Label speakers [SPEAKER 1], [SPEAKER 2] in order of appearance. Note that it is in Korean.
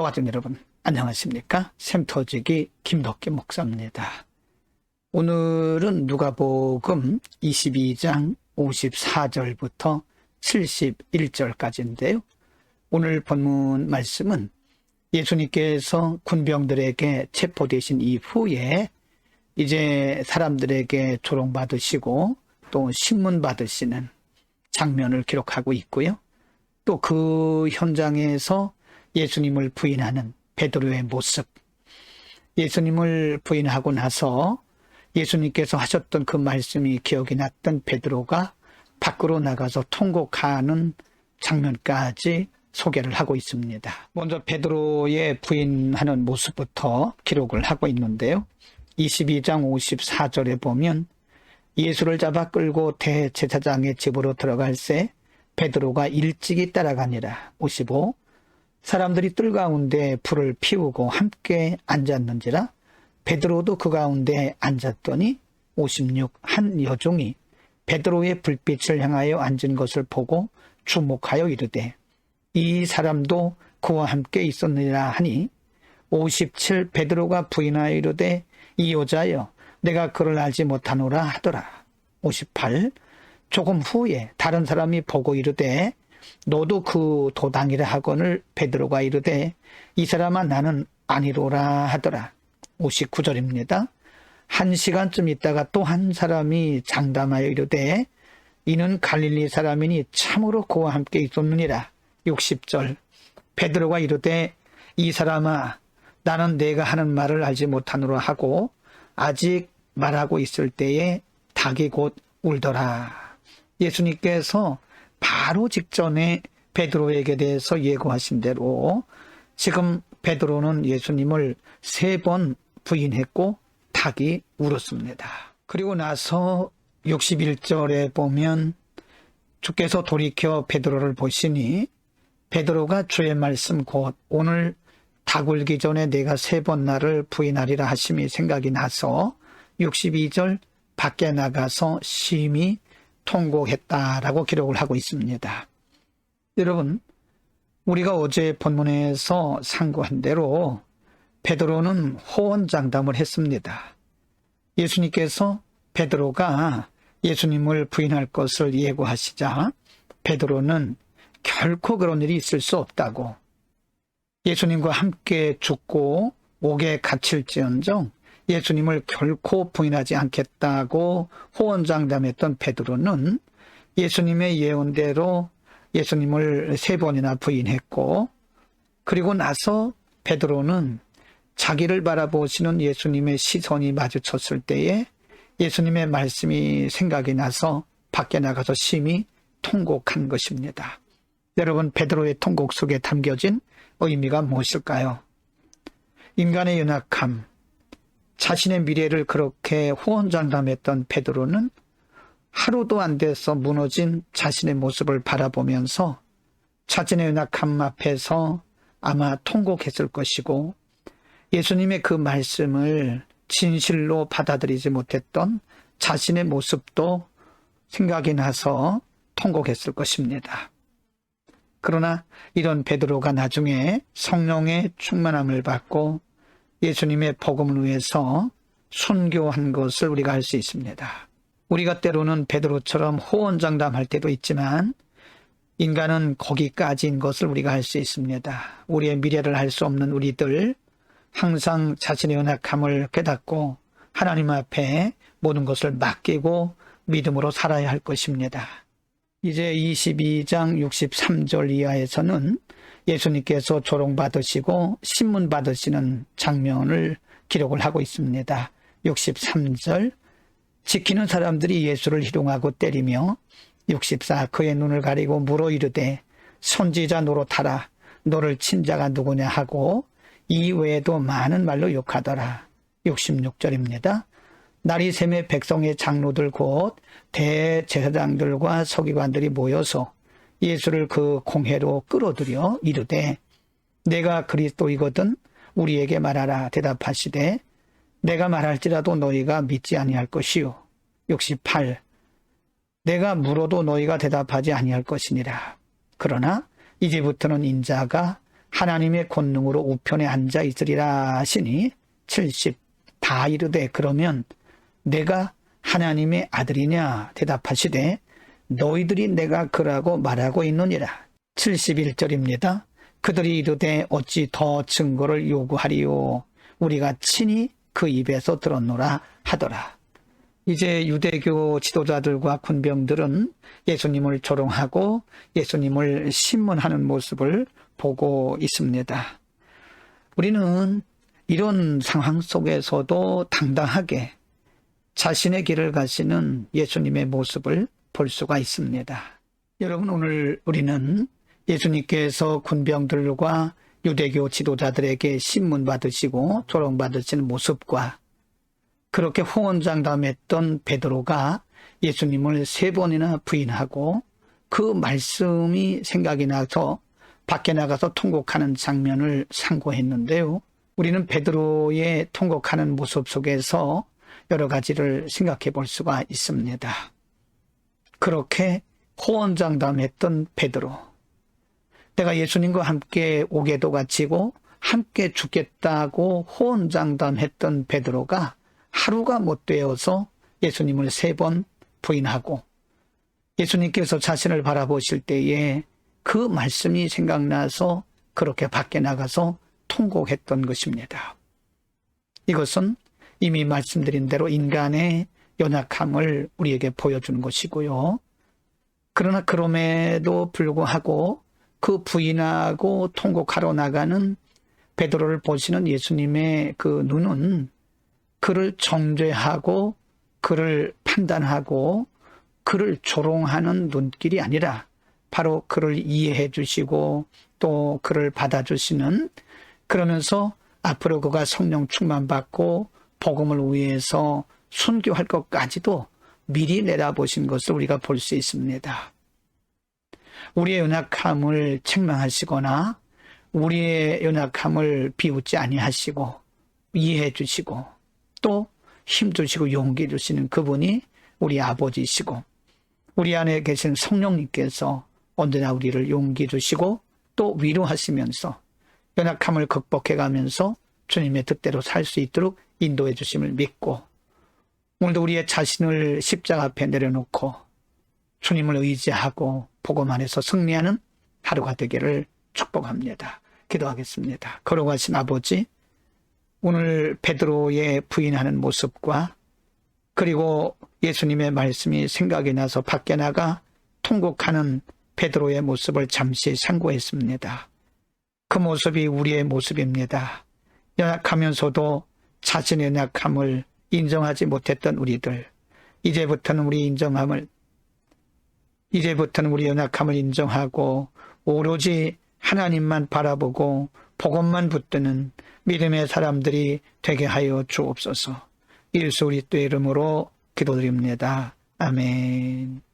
[SPEAKER 1] 와중 여러분 안녕하십니까? 샘터지기 김덕기 목사입니다. 오늘은 누가복음 22장 54절부터 71절까지인데요. 오늘 본문 말씀은 예수님께서 군병들에게 체포되신 이후에 이제 사람들에게 조롱받으시고 또 신문 받으시는 장면을 기록하고 있고요. 또 그 현장에서 예수님을 부인하는 베드로의 모습, 예수님을 부인하고 나서 예수님께서 하셨던 그 말씀이 기억이 났던 베드로가 밖으로 나가서 통곡하는 장면까지 소개를 하고 있습니다. 먼저 베드로의 부인하는 모습부터 기록을 하고 있는데요. 22장 54절에 보면 예수를 잡아 끌고 대제사장의 집으로 들어갈 새 베드로가 일찍이 따라가니라. 55. 사람들이 뜰 가운데 불을 피우고 함께 앉았는지라 베드로도 그 가운데 앉았더니 56. 한 여종이 베드로의 불빛을 향하여 앉은 것을 보고 주목하여 이르되 이 사람도 그와 함께 있었느니라 하니 57. 베드로가 부인하여 이르되 이 여자여 내가 그를 알지 못하노라 하더라. 58. 조금 후에 다른 사람이 보고 이르되 너도 그 도당이라 하거늘 베드로가 이르되 이 사람아 나는 아니로라 하더라. 59절입니다. 1시간쯤 있다가 또 한 사람이 장담하여 이르되 이는 갈릴리 사람이니 참으로 그와 함께 있었느니라. 60절. 베드로가 이르되 이 사람아 나는 내가 하는 말을 알지 못하노라 하고 아직 말하고 있을 때에 닭이 곧 울더라. 예수님께서 바로 직전에 베드로에게 대해서 예고하신 대로 지금 베드로는 예수님을 3번 부인했고 닭이 울었습니다. 그리고 나서 61절에 보면 주께서 돌이켜 베드로를 보시니 베드로가 주의 말씀 곧 오늘 닭 울기 전에 내가 3번 나를 부인하리라 하심이 생각이 나서 62절 밖에 나가서 심히 통곡했다라고 기록을 하고 있습니다. 여러분, 우리가 어제 본문에서 상고한 대로 베드로는 호언장담을 했습니다. 예수님께서 베드로가 예수님을 부인할 것을 예고하시자 베드로는 결코 그런 일이 있을 수 없다고, 예수님과 함께 죽고 옥에 갇힐지언정 예수님을 결코 부인하지 않겠다고 호언장담했던 베드로는 예수님의 예언대로 예수님을 3번이나 부인했고, 그리고 나서 베드로는 자기를 바라보시는 예수님의 시선이 마주쳤을 때에 예수님의 말씀이 생각이 나서 밖에 나가서 심히 통곡한 것입니다. 여러분, 베드로의 통곡 속에 담겨진 의미가 무엇일까요? 인간의 연약함, 자신의 미래를 그렇게 호언장담했던 베드로는 하루도 안 돼서 무너진 자신의 모습을 바라보면서 자신의 연약함 앞에서 아마 통곡했을 것이고, 예수님의 그 말씀을 진실로 받아들이지 못했던 자신의 모습도 생각이 나서 통곡했을 것입니다. 그러나 이런 베드로가 나중에 성령의 충만함을 받고 예수님의 복음을 위해서 순교한 것을 우리가 알 수 있습니다. 우리가 때로는 베드로처럼 호언장담할 때도 있지만 인간은 거기까지인 것을 우리가 알 수 있습니다. 우리의 미래를 알 수 없는 우리들, 항상 자신의 연약함을 깨닫고 하나님 앞에 모든 것을 맡기고 믿음으로 살아야 할 것입니다. 이제 22장 63절 이하에서는 예수님께서 조롱받으시고 신문 받으시는 장면을 기록을 하고 있습니다. 63절. 지키는 사람들이 예수를 희롱하고 때리며 64. 그의 눈을 가리고 물어 이르되 선지자 노릇하라. 너를 친 자가 누구냐 하고 이 외에도 많은 말로 욕하더라. 66절입니다. 날이 새매 백성의 장로들 곧 대제사장들과 서기관들이 모여서 예수를 그 공회로 끌어들여 이르되 내가 그리스도이거든 우리에게 말하라. 대답하시되 내가 말할지라도 너희가 믿지 아니할 것이요. 68. 내가 물어도 너희가 대답하지 아니할 것이니라. 그러나 이제부터는 인자가 하나님의 권능으로 우편에 앉아 있으리라 하시니 70 다 이르되 그러면 내가 하나님의 아들이냐 대답하시되 너희들이 내가 그라고 말하고 있느니라. 71절입니다. 그들이 이르되 어찌 더 증거를 요구하리요 우리가 친히 그 입에서 들었노라 하더라. 이제 유대교 지도자들과 군병들은 예수님을 조롱하고 예수님을 신문하는 모습을 보고 있습니다. 우리는 이런 상황 속에서도 당당하게 자신의 길을 가시는 예수님의 모습을 볼 수가 있습니다. 여러분, 오늘 우리는 예수님께서 군병들과 유대교 지도자들에게 신문받으시고 조롱받으시는 모습과 그렇게 호언장담했던 베드로가 예수님을 3번이나 부인하고 그 말씀이 생각이 나서 밖에 나가서 통곡하는 장면을 상고했는데요. 우리는 베드로의 통곡하는 모습 속에서 여러 가지를 생각해 볼 수가 있습니다. 그렇게 호언장담했던 베드로, 내가 예수님과 함께 오게도 갇히고 함께 죽겠다고 호언장담했던 베드로가 하루가 못 되어서 예수님을 3번 부인하고 예수님께서 자신을 바라보실 때에 그 말씀이 생각나서 그렇게 밖에 나가서 통곡했던 것입니다. 이것은 이미 말씀드린 대로 인간의 연약함을 우리에게 보여주는 것이고요. 그러나 그럼에도 불구하고 그 부인하고 통곡하러 나가는 베드로를 보시는 예수님의 그 눈은 그를 정죄하고 그를 판단하고 그를 조롱하는 눈길이 아니라 바로 그를 이해해 주시고 또 그를 받아주시는, 그러면서 앞으로 그가 성령 충만받고 복음을 위해서 순교할 것까지도 미리 내다보신 것을 우리가 볼 수 있습니다. 우리의 연약함을 책망하시거나 우리의 연약함을 비웃지 아니하시고 이해해 주시고 또 힘주시고 용기 주시는 그분이 우리 아버지이시고 우리 안에 계신 성령님께서 언제나 우리를 용기 주시고 또 위로하시면서 연약함을 극복해 가면서 주님의 뜻대로 살 수 있도록 인도해 주심을 믿고, 오늘도 우리의 자신을 십자가 앞에 내려놓고 주님을 의지하고 복음 안에서 승리하는 하루가 되기를 축복합니다. 기도하겠습니다. 거룩하신 아버지, 오늘 베드로의 부인하는 모습과 그리고 예수님의 말씀이 생각이 나서 밖에 나가 통곡하는 베드로의 모습을 잠시 상고했습니다. 그 모습이 우리의 모습입니다. 연약하면서도 자신의 연약함을 인정하지 못했던 우리들, 이제부터는 우리 연약함을 인정하고 오로지 하나님만 바라보고 복음만 붙드는 믿음의 사람들이 되게 하여 주옵소서. 예수 그리스도의 이름으로 기도드립니다. 아멘.